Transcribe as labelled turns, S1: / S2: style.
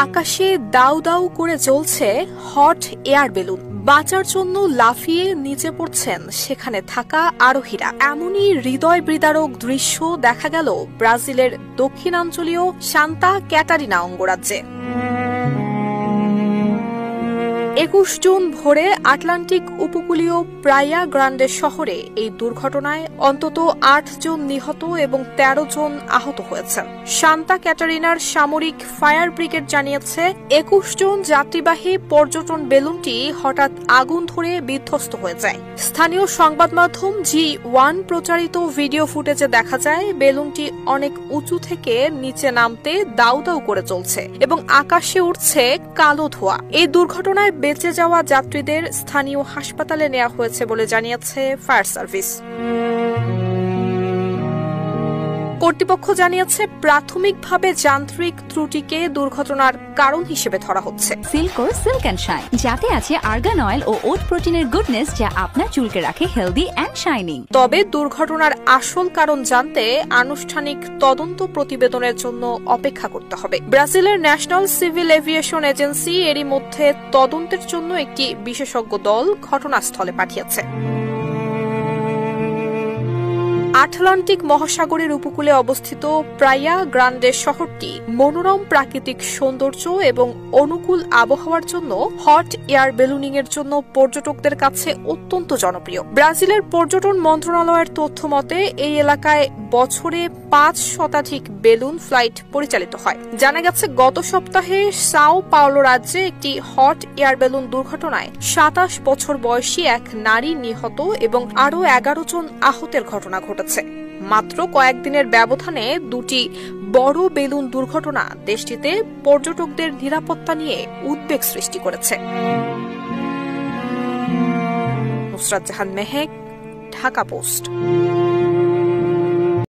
S1: আকাশে দাউ দাউ করে জ্বলছে হট এয়ার বেলুন। বাঁচার জন্য লাফিয়ে নিচে পড়ছেন সেখানে থাকা আরোহীরা। এমনই হৃদয় বিদারক দৃশ্য দেখা গেল ব্রাজিলের দক্ষিণাঞ্চলীয় সান্তা ক্যাটারিনা অঙ্গরাজ্যে। ২১ জুন ভোরে আটলান্টিক উপকূলীয় প্রায়া গ্রান্ডে শহরে এই দুর্ঘটনায় অন্তত ৮ জন নিহত এবং ১৩ জন আহত হয়েছেন। সান্তা ক্যাটারিনার সামরিক ফায়ার ব্রিগেড জানিয়েছে ২১ জন যাত্রীবাহী পর্যটন বেলুনটি হঠাৎ আগুন ধরে বিধ্বস্ত হয়ে যায়। স্থানীয় সংবাদ মাধ্যম G1 প্রচারিত ভিডিও ফুটেজে দেখা যায় বেলুনটি অনেক উঁচু থেকে নিচে নামতে দাউ দাউ করে চলছে এবং আকাশে উঠছে কালো ধোঁয়া। এই দুর্ঘটনায় বেঁচে যাওয়া যাত্রীদের স্থানীয় হাসপাতালে নেওয়া হয়েছে বলে জানিয়েছে ফায়ার সার্ভিস। কর্তৃপক্ষ জানিয়েছে প্রাথমিকভাবে যান্ত্রিক ত্রুটিকে দুর্ঘটনার কারণ হিসেবে ধরা হচ্ছে।
S2: সিল্কোর সিল্ক অ্যান্ড শাইন, যাতে আছে আর্গান অয়েল ও ওট প্রোটিনের গুডনেস, যা আপনার চুলকে রাখে হেলদি অ্যান্ড শাইনিং।
S1: তবে দুর্ঘটনার আসল কারণ জানতে আনুষ্ঠানিক তদন্ত প্রতিবেদনের জন্য অপেক্ষা করতে হবে। ব্রাজিলের ন্যাশনাল সিভিল এভিয়েশন এজেন্সি এরই মধ্যে তদন্তের জন্য একটি বিশেষজ্ঞ দল ঘটনাস্থলে পাঠিয়েছে। আটলান্টিক মহাসাগরের উপকূলে অবস্থিত প্রায়া গ্রান্ডে শহরটি মনোরম প্রাকৃতিক সৌন্দর্য এবং অনুকূল আবহাওয়ার জন্য হট এয়ার বেলুনিং এর জন্য পর্যটকদের কাছে অত্যন্ত জনপ্রিয়। ব্রাজিলের পর্যটন মন্ত্রণালয়ের তথ্য মতে এই এলাকায় বছরে ৫ শতাধিক বেলুন ফ্লাইট পরিচালিত হয়। জানা গেছে গত সপ্তাহে সাও পাওলো রাজ্যে একটি হট এয়ার বেলুন দুর্ঘটনায় ২৭ বছর বয়সী এক নারী নিহত এবং আরও ১১ জন আহতের ঘটনা ঘটেছে। মাত্র কয়েকদিনের ব্যবধানে দুটি বড় বেলুন দুর্ঘটনা দেশটিতে পর্যটকদের নিরাপত্তা নিয়ে উদ্বেগ সৃষ্টি করেছে। নুসরাত জাহান মেহেক, ঢাকা পোস্ট।